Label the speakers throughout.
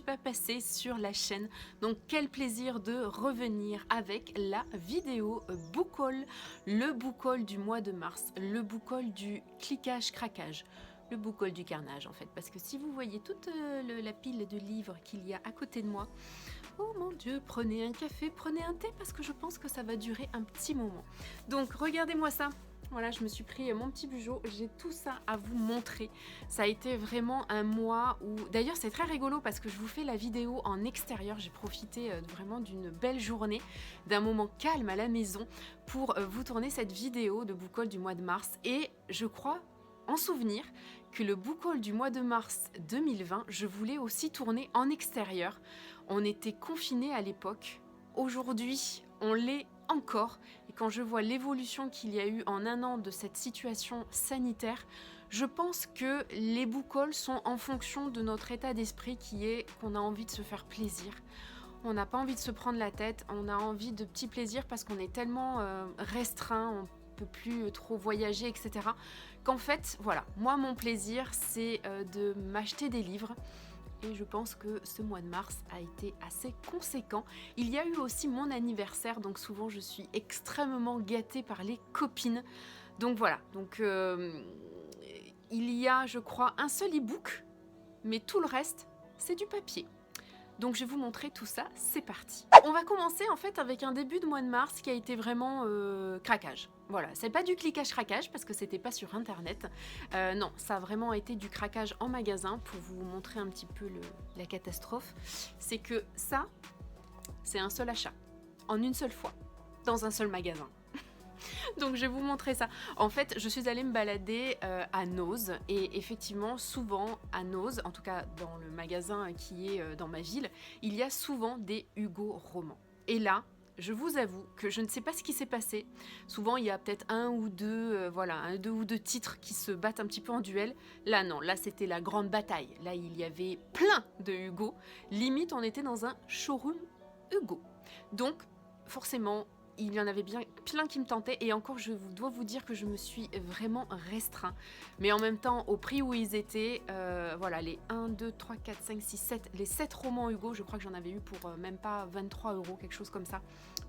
Speaker 1: suis pas passée sur la chaîne. Donc quel plaisir de revenir avec la vidéo book haul, le book haul du mois de mars, le book haul du cliquage-craquage. Le book haul du carnage en fait, parce que si vous voyez toute la pile de livres qu'il y a à côté de moi, oh mon Dieu, prenez un café, prenez un thé, parce que je pense que ça va durer un petit moment. Donc regardez-moi ça. Voilà, je me suis pris mon petit bugeot, j'ai tout ça à vous montrer. Ça a été vraiment un mois où... D'ailleurs, c'est très rigolo parce que je vous fais la vidéo en extérieur. J'ai profité vraiment d'une belle journée, d'un moment calme à la maison pour vous tourner cette vidéo de book haul du mois de mars. Et je crois, en souvenir, que le book haul du mois de mars 2020, je voulais aussi tourner en extérieur. On était confinés à l'époque. Aujourd'hui, on l'est encore. Et quand je vois l'évolution qu'il y a eu en un an de cette situation sanitaire, je pense que les book hauls sont en fonction de notre état d'esprit, qui est qu'on a envie de se faire plaisir. On n'a pas envie de se prendre la tête, on a envie de petits plaisirs parce qu'on est tellement restreint, on peut plus trop voyager, etc. Qu'en fait, voilà, moi mon plaisir c'est de m'acheter des livres. Et je pense que ce mois de mars a été assez conséquent. Il y a eu aussi mon anniversaire, donc souvent je suis extrêmement gâtée par les copines. Donc voilà, donc il y a, je crois, un seul e-book, mais tout le reste, c'est du papier. Donc je vais vous montrer tout ça, c'est parti. On va commencer en fait avec un début de mois de mars qui a été vraiment craquage. Voilà, c'est pas du cliquage-craquage parce que c'était pas sur internet. Non, ça a vraiment été du craquage en magasin pour vous montrer un petit peu la catastrophe. C'est que ça, c'est un seul achat, en une seule fois, dans un seul magasin. Donc je vais vous montrer ça. En fait, je suis allée me balader à Noz et effectivement, souvent à Noz, en tout cas dans le magasin qui est dans ma ville, il y a souvent des Hugo romans. Et là, je vous avoue que je ne sais pas ce qui s'est passé. Souvent, il y a peut-être un ou deux titres qui se battent un petit peu en duel. Là, non, là c'était la grande bataille. Là, il y avait plein de Hugo. Limite, on était dans un showroom Hugo. Donc, forcément, il y en avait bien plein qui me tentaient et encore je dois vous dire que je me suis vraiment restreint. Mais en même temps, au prix où ils étaient, voilà, les 1, 2, 3, 4, 5, 6, 7, les 7 romans Hugo, je crois que j'en avais eu pour même pas 23 €, quelque chose comme ça.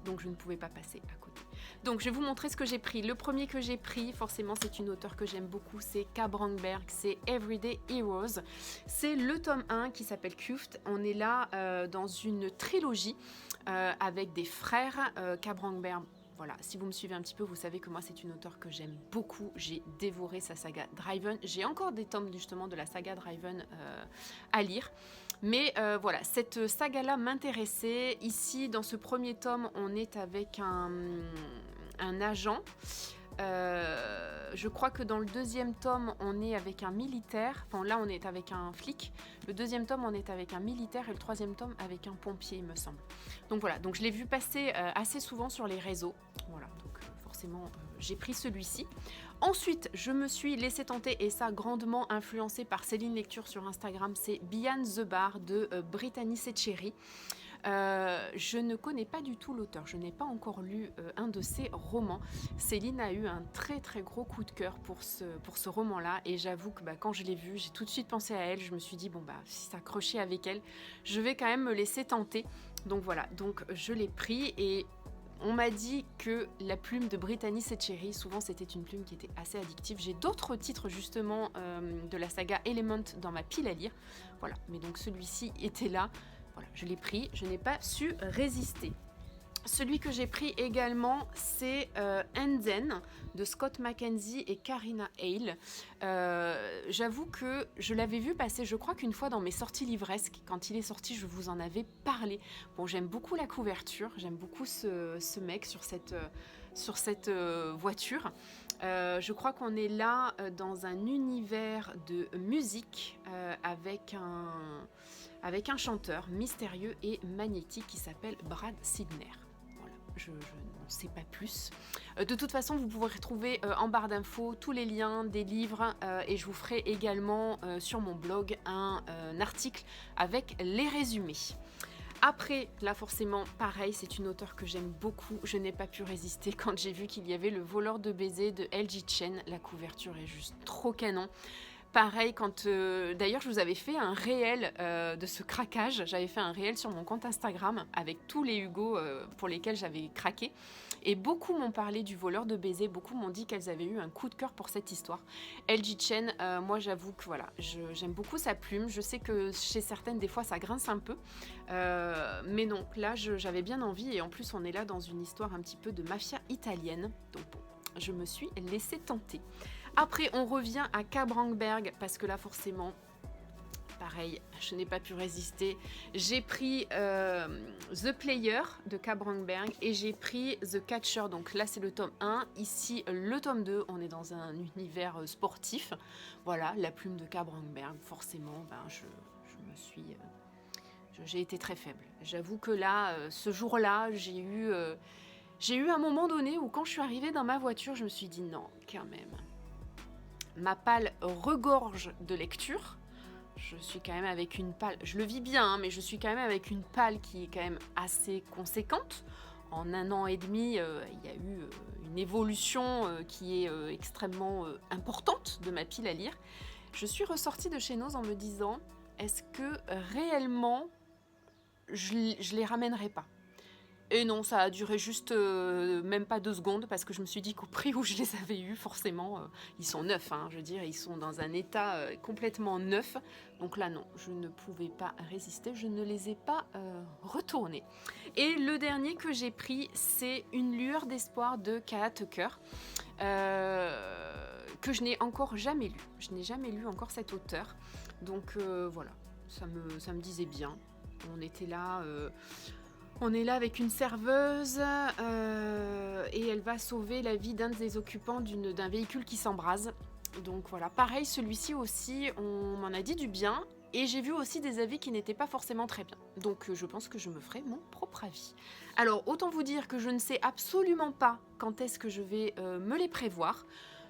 Speaker 1: Donc je ne pouvais pas passer à côté. Donc je vais vous montrer ce que j'ai pris. Le premier que j'ai pris, forcément c'est une auteure que j'aime beaucoup, c'est K. Brandberg, c'est Everyday Heroes. C'est le tome 1 qui s'appelle Cuffed. On est là dans une trilogie avec des frères K. Brandberg. Voilà, si vous me suivez un petit peu, vous savez que moi c'est une auteure que j'aime beaucoup. J'ai dévoré sa saga Driven. J'ai encore des tomes justement de la saga Driven à lire. Mais voilà, cette saga-là m'intéressait. Ici, dans ce premier tome, on est avec un agent. Je crois que dans le deuxième tome, on est avec un militaire. Enfin, là, on est avec un flic. Le deuxième tome, on est avec un militaire. Et le troisième tome, avec un pompier, il me semble. Donc voilà, donc je l'ai vu passer assez souvent sur les réseaux. Voilà, donc forcément, j'ai pris celui-ci. Ensuite, je me suis laissée tenter, et ça grandement influencé par Céline Lecture sur Instagram, c'est Beyond the Bar de Brittany Setcheri. Je ne connais pas du tout l'auteur, je n'ai pas encore lu un de ses romans. Céline a eu un très très gros coup de cœur pour ce roman-là, et j'avoue que quand je l'ai vu, j'ai tout de suite pensé à elle. Je me suis dit, bon si ça accrochait avec elle, je vais quand même me laisser tenter. Donc voilà, donc je l'ai pris et... On m'a dit que la plume de Brittany Setcheri, souvent c'était une plume qui était assez addictive. J'ai d'autres titres justement de la saga Element dans ma pile à lire. Voilà, mais donc celui-ci était là. Voilà, je l'ai pris, je n'ai pas su résister. Celui que j'ai pris également, c'est Enzen de Scott McKenzie et Karina Hale. J'avoue que je l'avais vu passer, je crois qu'une fois dans mes sorties livresques. Quand il est sorti, je vous en avais parlé. Bon, j'aime beaucoup la couverture, j'aime beaucoup ce mec sur cette voiture. Je crois qu'on est là dans un univers de musique avec un chanteur mystérieux et magnétique qui s'appelle Brad Sidner. Voilà, je n'en sais pas plus. De toute façon, vous pourrez retrouver en barre d'infos tous les liens des livres et je vous ferai également sur mon blog un article avec les résumés. Après, là forcément, pareil, c'est une auteure que j'aime beaucoup. Je n'ai pas pu résister quand j'ai vu qu'il y avait Le voleur de baisers de L.J. Chen. La couverture est juste trop canon. Pareil, d'ailleurs je vous avais fait un réel de ce craquage, j'avais fait un réel sur mon compte Instagram avec tous les Hugo pour lesquels j'avais craqué, et beaucoup m'ont parlé du voleur de baisers, beaucoup m'ont dit qu'elles avaient eu un coup de cœur pour cette histoire. LG Chen, moi j'avoue que voilà, j'aime beaucoup sa plume, je sais que chez certaines des fois ça grince un peu, mais non, là j'avais bien envie, et en plus on est là dans une histoire un petit peu de mafia italienne, donc bon, je me suis laissée tenter. Après, on revient à K. Branckberg, parce que là, forcément, pareil, je n'ai pas pu résister. J'ai pris The Player de K. Branckberg et j'ai pris The Catcher. Donc là, c'est le tome 1. Ici, le tome 2. On est dans un univers sportif. Voilà, la plume de K. Branckberg. Forcément, j'ai été très faible. J'avoue que là, ce jour-là, j'ai eu un moment donné où quand je suis arrivée dans ma voiture, je me suis dit non, quand même. Ma palle regorge de lecture. Je suis quand même avec une palle, je le vis bien, hein, mais je suis quand même avec une palle qui est quand même assez conséquente. En 1 an et demi, il y a eu une évolution qui est extrêmement importante de ma pile à lire. Je suis ressortie de chez Noz en me disant, est-ce que réellement je les ramènerai pas ? Et non, ça a duré juste même pas 2 secondes, parce que je me suis dit qu'au prix où je les avais eus, forcément, ils sont neufs, hein, je veux dire, ils sont dans un état complètement neuf. Donc là, non, je ne pouvais pas résister, je ne les ai pas retournés. Et le dernier que j'ai pris, c'est Une lueur d'espoir de K.A. Tucker, que je n'ai encore jamais lu. Je n'ai jamais lu encore cet auteur. Donc voilà, ça me disait bien. On était là... On est là avec une serveuse et elle va sauver la vie d'un des occupants d'un véhicule qui s'embrase. Donc voilà, pareil, celui-ci aussi, on m'en a dit du bien. Et j'ai vu aussi des avis qui n'étaient pas forcément très bien. Donc je pense que je me ferai mon propre avis. Alors autant vous dire que je ne sais absolument pas quand est-ce que je vais me les prévoir.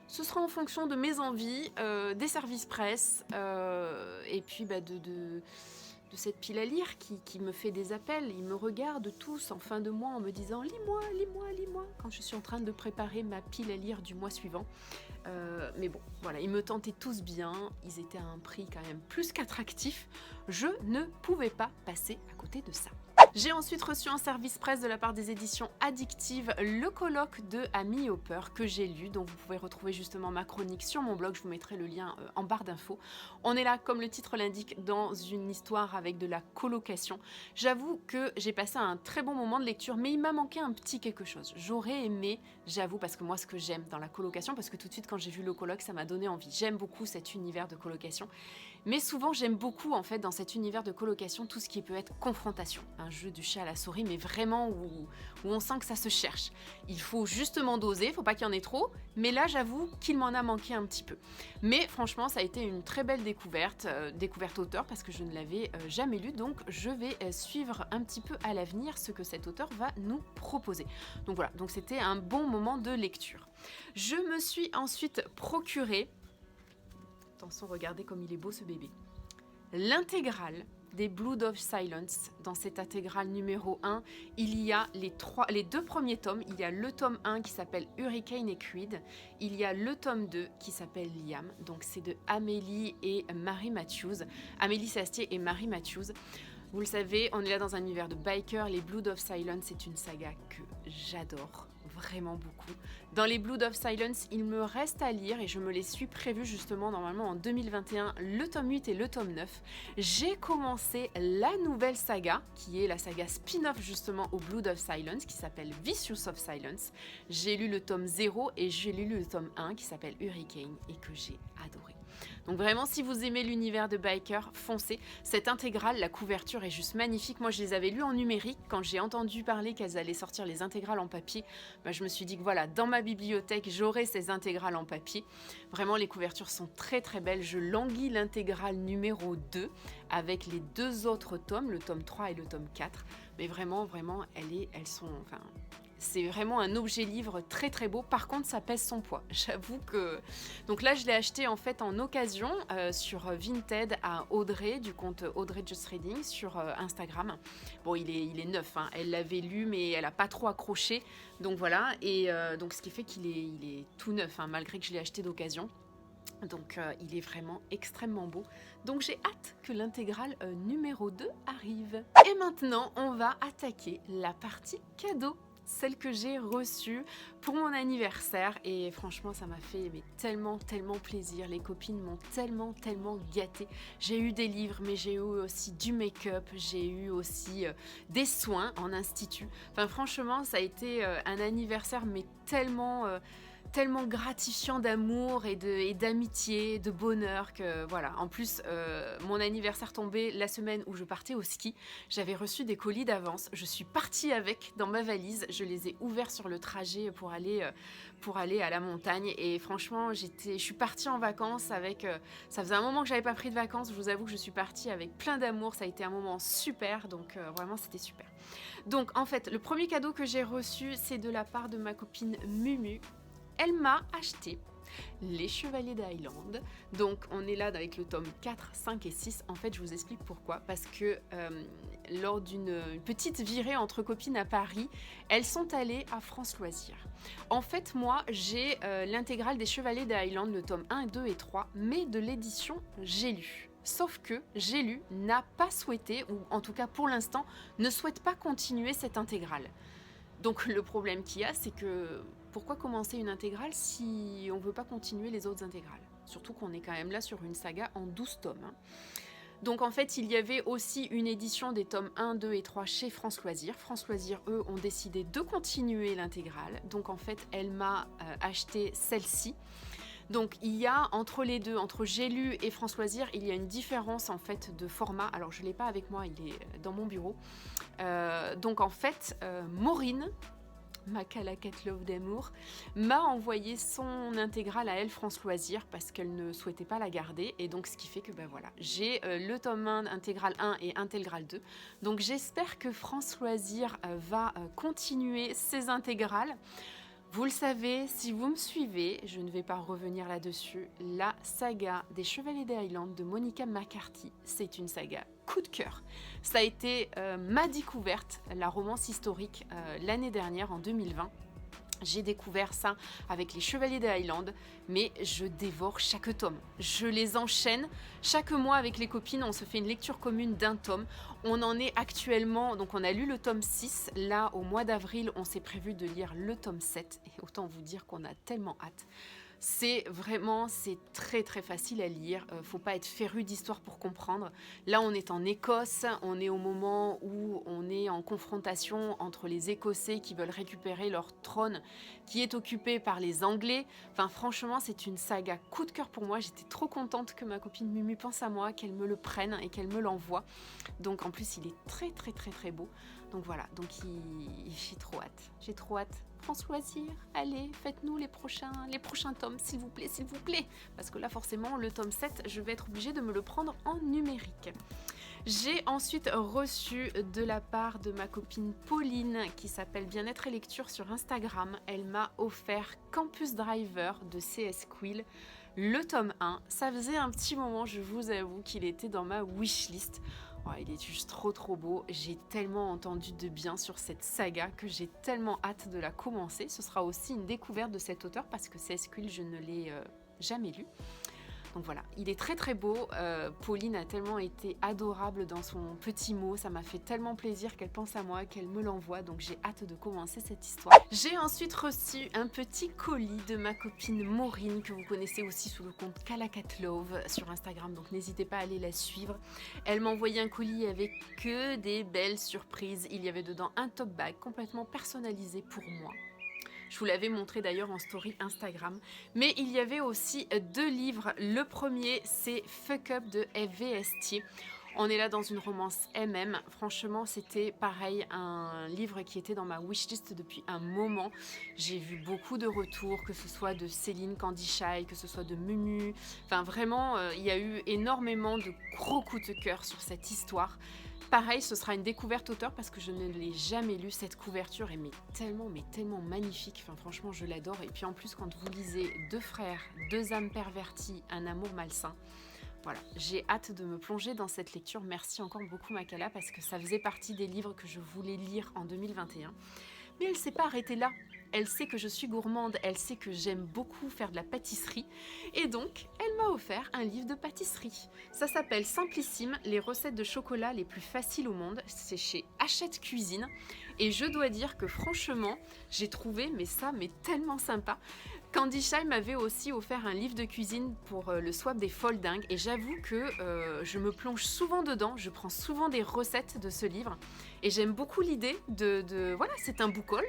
Speaker 1: Ce sera en fonction de mes envies, des services presse et puis de cette pile à lire qui me fait des appels. Ils me regardent tous en fin de mois en me disant « lis-moi, lis-moi, lis-moi » quand je suis en train de préparer ma pile à lire du mois suivant. Mais bon, voilà, ils me tentaient tous bien. Ils étaient à un prix quand même plus qu'attractif. Je ne pouvais pas passer à côté de ça. J'ai ensuite reçu un service presse de la part des éditions Addictive, le colloque de Amy Hopper que j'ai lu, donc vous pouvez retrouver justement ma chronique sur mon blog, je vous mettrai le lien en barre d'infos. On est là, comme le titre l'indique, dans une histoire avec de la colocation. J'avoue que j'ai passé un très bon moment de lecture, mais il m'a manqué un petit quelque chose. J'aurais aimé, j'avoue, parce que moi ce que j'aime dans la colocation, parce que tout de suite quand j'ai vu le colloque, ça m'a donné envie. J'aime beaucoup cet univers de colocation. Mais souvent, j'aime beaucoup, en fait, dans cet univers de colocation, tout ce qui peut être confrontation. Un jeu du chat à la souris, mais vraiment où on sent que ça se cherche. Il faut justement doser, il ne faut pas qu'il y en ait trop. Mais là, j'avoue qu'il m'en a manqué un petit peu. Mais franchement, ça a été une très belle découverte, découverte auteur, parce que je ne l'avais jamais lu. Donc, je vais suivre un petit peu à l'avenir ce que cet auteur va nous proposer. Donc voilà, donc c'était un bon moment de lecture. Je me suis ensuite procuré... Attention, regardez comme il est beau ce bébé. L'intégrale des Blood of Silence. Dans cette intégrale numéro 1, il y a les 2 premiers tomes. Il y a le tome 1 qui s'appelle Hurricane et Creed. Il y a le tome 2 qui s'appelle Liam. Donc c'est de Amélie et Marie Matthews. Amélie Sastier et Marie Matthews. Vous le savez, on est là dans un univers de biker. Les Blood of Silence, c'est une saga que j'adore vraiment beaucoup. Dans les Blood of Silence, il me reste à lire et je me les suis prévus justement normalement en 2021, le tome 8 et le tome 9. J'ai commencé la nouvelle saga, qui est la saga spin-off justement au Blood of Silence, qui s'appelle Vicious of Silence. J'ai lu le tome 0 et j'ai lu le tome 1 qui s'appelle Hurricane et que j'ai adoré. Donc vraiment, si vous aimez l'univers de biker, foncez. Cette intégrale, la couverture est juste magnifique. Moi, je les avais lues en numérique. Quand j'ai entendu parler qu'elles allaient sortir les intégrales en papier, je me suis dit que voilà, dans ma bibliothèque, j'aurai ces intégrales en papier. Vraiment, les couvertures sont très très belles. Je languis l'intégrale numéro 2 avec les 2 autres tomes, le tome 3 et le tome 4. Mais vraiment, elles sont... Enfin, c'est vraiment un objet livre très très beau. Par contre, ça pèse son poids. J'avoue que... Donc là, je l'ai acheté en fait en occasion sur Vinted à Audrey, du compte Audrey Just Reading sur Instagram. Bon, il est neuf, hein. Elle l'avait lu, mais elle n'a pas trop accroché. Donc voilà, et donc ce qui fait qu'il est tout neuf, hein, malgré que je l'ai acheté d'occasion. Donc il est vraiment extrêmement beau. Donc j'ai hâte que l'intégrale numéro 2 arrive. Et maintenant, on va attaquer la partie cadeau. Celle que j'ai reçue pour mon anniversaire. Et franchement, ça m'a fait tellement plaisir. Les copines m'ont tellement gâtée. J'ai eu des livres, mais j'ai eu aussi du make-up. J'ai eu aussi des soins en institut. Enfin franchement, ça a été un anniversaire, mais tellement gratifiant d'amour et d'amitié, de bonheur que voilà. En plus, mon anniversaire tombait la semaine où je partais au ski. J'avais reçu des colis d'avance. Je suis partie avec dans ma valise. Je les ai ouverts sur le trajet pour aller à la montagne. Et franchement, je suis partie en vacances avec... ça faisait un moment que j'avais pas pris de vacances. Je vous avoue que je suis partie avec plein d'amour. Ça a été un moment super. Donc vraiment, c'était super. Donc en fait, le premier cadeau que j'ai reçu, c'est de la part de ma copine Mumu. Elle m'a acheté Les Chevaliers d'Highland. Donc on est là avec le tome 4, 5 et 6. En fait, je vous explique pourquoi. Parce que lors d'une petite virée entre copines à Paris, elles sont allées à France Loisirs. En fait, moi, j'ai l'intégrale des Chevaliers d'Highland, le tome 1, 2 et 3, mais de l'édition J'ai lu. Sauf que J'ai lu n'a pas souhaité, ou en tout cas pour l'instant, ne souhaite pas continuer cette intégrale. Donc le problème qu'il y a, c'est que pourquoi commencer une intégrale si on ne veut pas continuer les autres intégrales? Surtout qu'on est quand même là sur une saga en 12 tomes. Hein. Donc en fait, il y avait aussi une édition des tomes 1, 2 et 3 chez France Loisirs. France Loisirs, eux, ont décidé de continuer l'intégrale. Donc en fait, elle m'a acheté celle-ci. Donc il y a entre les deux, entre J'ai lu et France Loisirs, il y a une différence en fait de format. Alors je ne l'ai pas avec moi, il est dans mon bureau. Donc en fait, Maureen, ma Calacat Love d'amour, m'a envoyé son intégrale à elle France Loisirs parce qu'elle ne souhaitait pas la garder. Et donc ce qui fait que ben voilà, j'ai le tome 1, intégrale 1 et intégrale 2. Donc j'espère que France Loisirs va continuer ses intégrales. Vous le savez, si vous me suivez, je ne vais pas revenir là-dessus, la saga des Chevaliers des Highlands de Monica McCarthy, c'est une saga coup de cœur. Ça a été ma découverte, la romance historique, l'année dernière, en 2020. J'ai découvert ça avec les Chevaliers des Highlands, mais je dévore chaque tome. Je les enchaîne. Chaque mois avec les copines, on se fait une lecture commune d'un tome. On en est actuellement, donc on a lu le tome 6. Là, au mois d'avril, on s'est prévu de lire le tome 7. Et autant vous dire qu'on a tellement hâte. C'est très facile à lire. Faut pas être féru d'histoire pour comprendre. Là, on est en Écosse. On est au moment où on est en confrontation entre les Écossais qui veulent récupérer leur trône qui est occupé par les Anglais. Enfin, franchement, c'est une saga coup de cœur pour moi. J'étais trop contente que ma copine Mumu pense à moi, qu'elle me le prenne et qu'elle me l'envoie. Donc, en plus, il est très beau. Donc voilà, j'ai trop hâte. J'ai trop hâte. France Loisirs, allez, faites-nous les prochains tomes, s'il vous plaît. Parce que là, forcément, le tome 7, je vais être obligée de me le prendre en numérique. J'ai ensuite reçu de la part de ma copine Pauline, qui s'appelle Bien-être et Lecture sur Instagram. Elle m'a offert Campus Driver de C.S. Quill, le tome 1. Ça faisait un petit moment, je vous avoue, qu'il était dans ma wishlist. Oh, il est juste trop beau. J'ai tellement entendu de bien sur cette saga que j'ai tellement hâte de la commencer. Ce sera aussi une découverte de cet auteur parce que C.S. Quill, je ne l'ai jamais lu. Donc voilà, il est très beau. Pauline a tellement été adorable dans son petit mot. Ça m'a fait tellement plaisir qu'elle pense à moi, qu'elle me l'envoie. Donc j'ai hâte de commencer cette histoire. J'ai ensuite reçu un petit colis de ma copine Maureen, que vous connaissez aussi sous le compte Calacat Love sur Instagram. Donc n'hésitez pas à aller la suivre. Elle m'a envoyé un colis avec que des belles surprises. Il y avait dedans un tote bag complètement personnalisé pour moi. Je vous l'avais montré d'ailleurs en story Instagram. Mais il y avait aussi 2 livres. Le premier, c'est Fuck Up de F.V. Estier. On est là dans une romance MM. Franchement, c'était pareil, un livre qui était dans ma wishlist depuis un moment. J'ai vu beaucoup de retours, que ce soit de Céline Candy Shy, que ce soit de Mumu. Enfin, vraiment, il y a eu énormément de gros coups de cœur sur cette histoire. Pareil, ce sera une découverte auteur parce que je ne l'ai jamais lu. Cette couverture est tellement magnifique. Enfin, franchement, je l'adore. Et puis en plus, quand vous lisez 2 frères, 2 âmes perverties, un amour malsain, voilà, j'ai hâte de me plonger dans cette lecture. Merci encore beaucoup Makala parce que ça faisait partie des livres que je voulais lire en 2021. Mais elle ne s'est pas arrêtée là. elle sait que je suis gourmande, elle sait que j'aime beaucoup faire de la pâtisserie et donc elle m'a offert un livre de pâtisserie. Ça s'appelle Simplissime, les recettes de chocolat les plus faciles au monde. C'est chez Hachette Cuisine et je dois dire que franchement j'ai trouvé mais tellement sympa. Candy Shy m'avait aussi offert un livre de cuisine pour le swap des foldingues et j'avoue que je me plonge souvent dedans, je prends souvent des recettes de ce livre et j'aime beaucoup l'idée voilà, c'est un book haul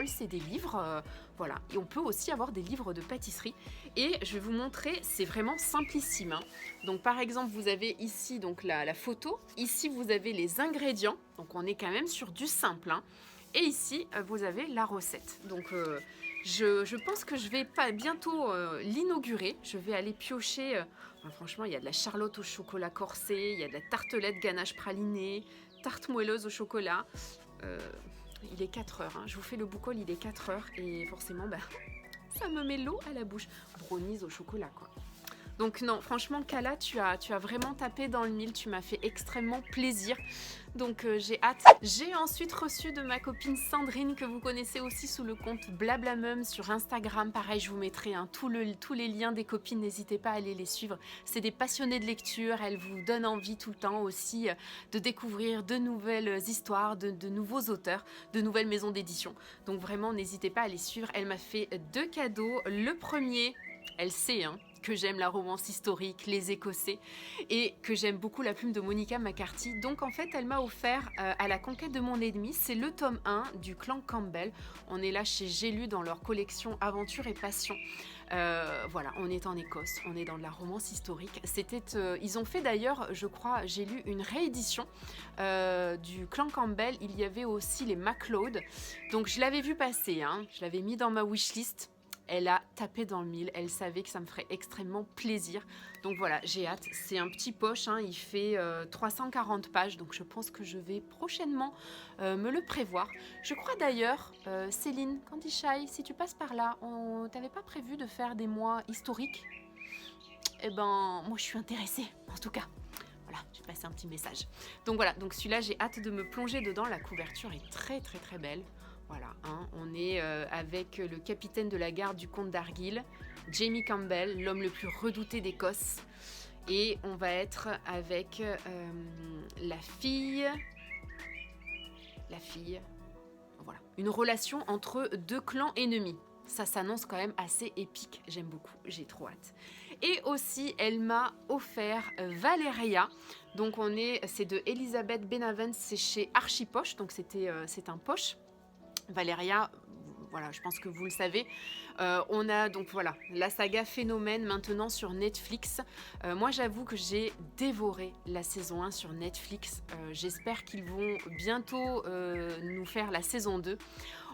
Speaker 1: c'est des livres, voilà, et on peut aussi avoir des livres de pâtisserie et je vais vous montrer, c'est vraiment simplissime, hein. Donc par exemple vous avez ici donc la photo, ici vous avez les ingrédients, donc on est quand même sur du simple, hein. Et ici vous avez la recette, donc je pense que je vais bientôt l'inaugurer. Je vais aller piocher. Franchement, il y a de la charlotte au chocolat corsé, il y a de la tartelette ganache pralinée, tarte moelleuse au chocolat. Il est 4 heures. Hein. Je vous fais le book haul, il est 4 heures. Et forcément, ça me met l'eau à la bouche. Brownies au chocolat, quoi. Donc non, franchement, Kala, tu as vraiment tapé dans le mille. Tu m'as fait extrêmement plaisir. Donc j'ai hâte. J'ai ensuite reçu de ma copine Sandrine, que vous connaissez aussi sous le compte Blablamum sur Instagram. Pareil, je vous mettrai tous les liens des copines, n'hésitez pas à aller les suivre. C'est des passionnées de lecture, elles vous donnent envie tout le temps aussi de découvrir de nouvelles histoires, de nouveaux auteurs, de nouvelles maisons d'édition. Donc vraiment, n'hésitez pas à les suivre. Elle m'a fait 2 cadeaux. Le premier, elle sait, hein, que j'aime la romance historique, les Écossais, et que j'aime beaucoup la plume de Monica McCarthy. Donc en fait, elle m'a offert À la conquête de mon ennemi, c'est le tome 1 du clan Campbell. On est là chez J'ai lu dans leur collection Aventure et Passion. Voilà, on est en Écosse, on est dans de la romance historique. Ils ont fait d'ailleurs, je crois, j'ai lu une réédition du clan Campbell. Il y avait aussi les MacLeod. Donc je l'avais vu passer, hein, je l'avais mis dans ma wishlist. Elle a tapé dans le mille, elle savait que ça me ferait extrêmement plaisir. Donc voilà, j'ai hâte. C'est un petit poche, hein, il fait 340 pages, donc je pense que je vais prochainement me le prévoir. Je crois d'ailleurs, Céline, Candy Shy, si tu passes par là, on t'avait pas prévu de faire des mois historiques? Eh ben, moi je suis intéressée, en tout cas. Voilà, j'ai passé un petit message. Donc voilà, donc celui-là, j'ai hâte de me plonger dedans. La couverture est très très très belle. Voilà, hein, on est avec le capitaine de la garde du comte d'Argyll, Jamie Campbell, l'homme le plus redouté d'Écosse. Et on va être avec la fille. Voilà, une relation entre 2 clans ennemis. Ça s'annonce quand même assez épique, j'aime beaucoup, j'ai trop hâte. Et aussi, elle m'a offert Valeria. Donc c'est de Elisabeth Benavent, c'est chez Archipoche, donc c'est un poche. Valeria, voilà, je pense que vous le savez. On a donc voilà la saga Phénomène maintenant sur Netflix. Moi j'avoue que j'ai dévoré la saison 1 sur Netflix. J'espère qu'ils vont bientôt nous faire la saison 2.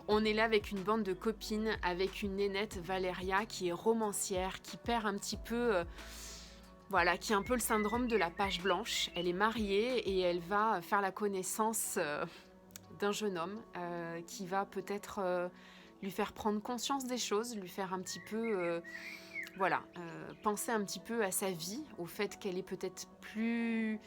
Speaker 1: On est là avec une bande de copines, avec une nénette Valeria qui est romancière, qui perd un petit peu... voilà, qui a un peu le syndrome de la page blanche. Elle est mariée et elle va faire la connaissance... d'un jeune homme qui va peut-être lui faire prendre conscience des choses, lui faire un petit peu, penser un petit peu à sa vie, au fait qu'elle est peut-être plus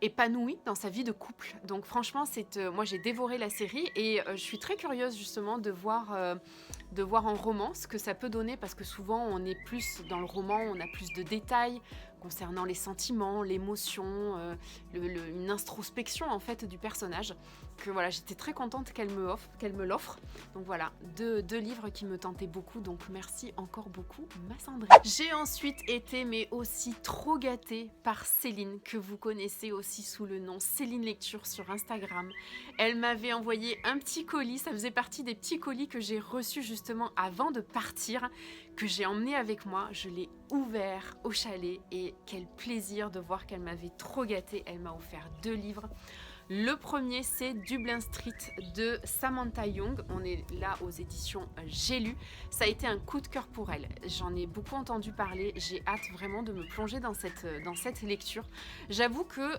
Speaker 1: épanouie dans sa vie de couple. Donc franchement, moi j'ai dévoré la série et je suis très curieuse justement de voir en roman ce que ça peut donner, parce que souvent on est plus dans le roman, on a plus de détails concernant les sentiments, l'émotion, une introspection en fait du personnage. Que voilà, j'étais très contente qu'elle me l'offre. Donc voilà, deux livres qui me tentaient beaucoup. Donc merci encore beaucoup, ma Sandrine. J'ai ensuite été mais aussi trop gâtée par Céline, que vous connaissez aussi sous le nom Céline Lecture sur Instagram. Elle m'avait envoyé un petit colis. Ça faisait partie des petits colis que j'ai reçus justement avant de partir, que j'ai emmené avec moi. Je l'ai ouvert au chalet et quel plaisir de voir qu'elle m'avait trop gâtée. Elle m'a offert 2 livres. Le premier, c'est Dublin Street de Samantha Young. On est là aux éditions J'ai lu. Ça a été un coup de cœur pour elle. J'en ai beaucoup entendu parler. J'ai hâte vraiment de me plonger dans cette lecture. J'avoue que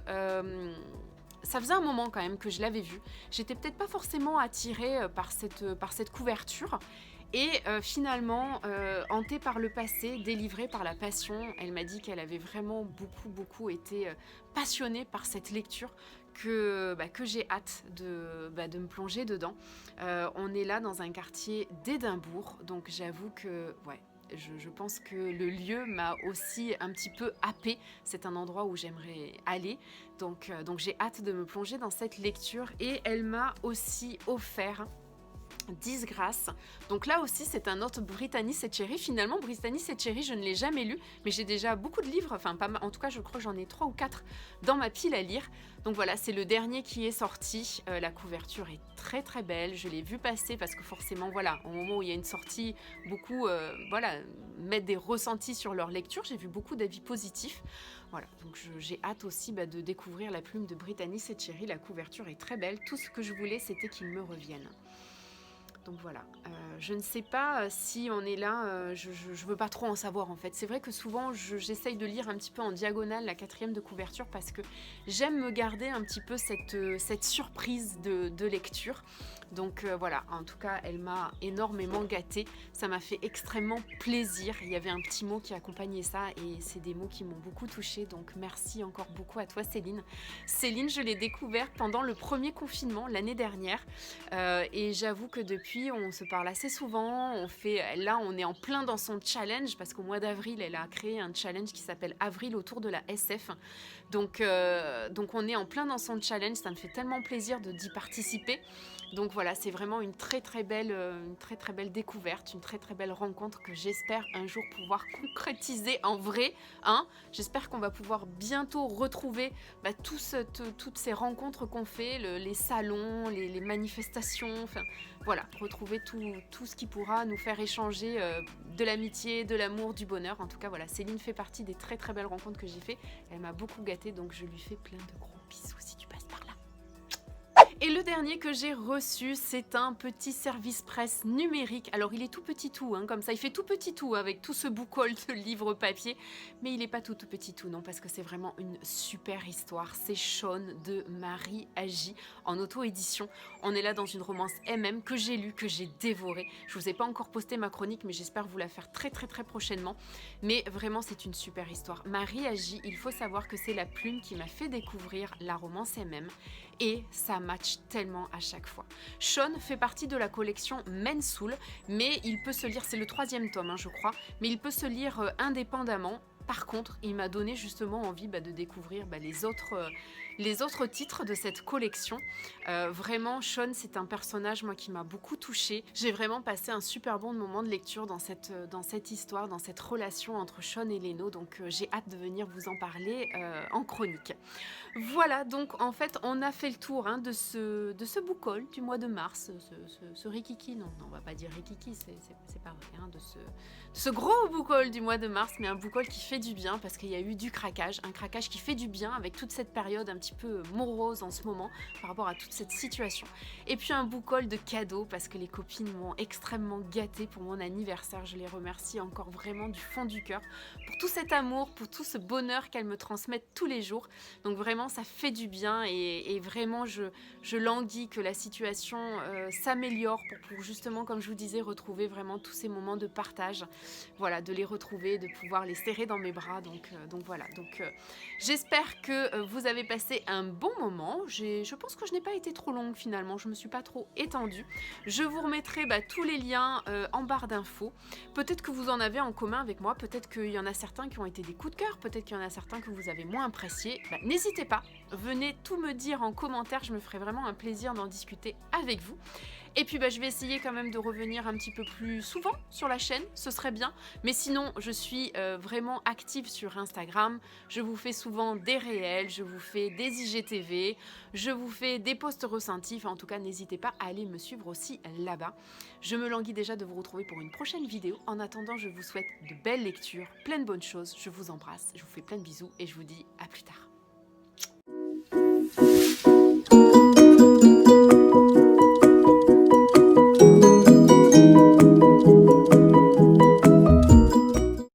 Speaker 1: ça faisait un moment quand même que je l'avais vue. J'étais peut-être pas forcément attirée par cette couverture. Et finalement, hantée par le passé, délivrée par la passion, elle m'a dit qu'elle avait vraiment beaucoup été passionnée par cette lecture, que j'ai hâte de me plonger dedans. On est là dans un quartier d'Édimbourg, donc j'avoue que ouais, je pense que le lieu m'a aussi un petit peu happée. C'est un endroit où j'aimerais aller, donc j'ai hâte de me plonger dans cette lecture. Et elle m'a aussi offert Disgrâce. Donc là aussi c'est un autre Brittany Setcheri. Finalement Brittany Setcheri je ne l'ai jamais lu, mais j'ai déjà beaucoup de livres, enfin pas mal, en tout cas je crois que j'en ai 3 ou 4 dans ma pile à lire. Donc voilà, c'est le dernier qui est sorti. La couverture est très très belle, je l'ai vu passer parce que forcément voilà, au moment où il y a une sortie, beaucoup voilà, mettent des ressentis sur leur lecture. J'ai vu beaucoup d'avis positifs. Voilà, donc j'ai hâte aussi de découvrir la plume de Brittany Setcheri. La couverture est très belle, tout ce que je voulais c'était qu'il me revienne. Donc voilà, je ne sais pas si on est là, je veux pas trop en savoir en fait. C'est vrai que souvent j'essaye de lire un petit peu en diagonale la 4e de couverture parce que j'aime me garder un petit peu cette surprise de lecture. Donc voilà, en tout cas elle m'a énormément gâtée, ça m'a fait extrêmement plaisir. Il y avait un petit mot qui accompagnait ça et c'est des mots qui m'ont beaucoup touchée. Donc merci encore beaucoup à toi Céline. Céline, je l'ai découverte pendant le premier confinement l'année dernière et j'avoue que depuis on se parle assez souvent. Là on est en plein dans son challenge parce qu'au mois d'avril elle a créé un challenge qui s'appelle Avril autour de la SF. Donc on est en plein dans son challenge, ça me fait tellement plaisir d'y participer. Donc voilà, c'est vraiment une très très belle découverte, une très très belle rencontre que j'espère un jour pouvoir concrétiser en vrai. Hein. J'espère qu'on va pouvoir bientôt retrouver toutes ces rencontres qu'on fait, les salons, les manifestations, enfin voilà, retrouver tout ce qui pourra nous faire échanger de l'amitié, de l'amour, du bonheur. En tout cas voilà, Céline fait partie des très très belles rencontres que j'ai fait. Elle m'a beaucoup gâtée, donc je lui fais plein de gros bisous si tu passes par là. Et le dernier que j'ai reçu, c'est un petit service presse numérique. Alors il est tout petit tout, hein, comme ça, il fait tout petit tout avec tout ce boucol de livres papier, mais il n'est pas tout petit tout, non, parce que c'est vraiment une super histoire. C'est Sean de Marie Agi en auto-édition. On est là dans une romance MM que j'ai lue, que j'ai dévorée. Je vous ai pas encore posté ma chronique, mais j'espère vous la faire très très très prochainement. Mais vraiment, c'est une super histoire. Marie Agi, il faut savoir que c'est la plume qui m'a fait découvrir la romance MM. Et ça match tellement à chaque fois. Sean fait partie de la collection Men's Soul, mais il peut se lire, c'est le 3e tome hein, je crois, mais il peut se lire indépendamment. Par contre, il m'a donné justement envie de découvrir les autres titres de cette collection. Vraiment, Sean, c'est un personnage moi qui m'a beaucoup touchée. J'ai vraiment passé un super bon moment de lecture dans cette histoire, dans cette relation entre Sean et Leno. Donc j'ai hâte de venir vous en parler en chronique. Voilà, donc en fait, on a fait le tour hein, de ce book haul du mois de mars, ce rikiki, non, on va pas dire rikiki, c'est pas vrai, hein, de ce gros book haul du mois de mars, mais un book haul qui fait du bien parce qu'il y a eu du craquage, un craquage qui fait du bien avec toute cette période un petit peu morose en ce moment par rapport à toute cette situation. Et puis un book haul de cadeaux parce que les copines m'ont extrêmement gâtée pour mon anniversaire. Je les remercie encore vraiment du fond du cœur pour tout cet amour, pour tout ce bonheur qu'elles me transmettent tous les jours. Donc vraiment ça fait du bien et vraiment je languis que la situation s'améliore pour justement, comme je vous disais, retrouver vraiment tous ces moments de partage. Voilà, de les retrouver, de pouvoir les serrer dans mes bras. Donc voilà. Donc j'espère que vous avez passé un bon moment. Je pense que je n'ai pas été trop longue finalement. Je me suis pas trop étendue. Je vous remettrai tous les liens en barre d'infos. Peut-être que vous en avez en commun avec moi. Peut-être qu'il y en a certains qui ont été des coups de cœur. Peut-être qu'il y en a certains que vous avez moins appréciés. N'hésitez pas. Venez tout me dire en commentaire. Je me ferai vraiment un plaisir d'en discuter avec vous. Et puis je vais essayer quand même de revenir un petit peu plus souvent sur la chaîne, ce serait bien. Mais sinon, je suis vraiment active sur Instagram. Je vous fais souvent des réels, je vous fais des IGTV, je vous fais des posts ressentis. Enfin, en tout cas, n'hésitez pas à aller me suivre aussi là-bas. Je me languis déjà de vous retrouver pour une prochaine vidéo. En attendant, je vous souhaite de belles lectures, plein de bonnes choses. Je vous embrasse, je vous fais plein de bisous et je vous dis à plus tard.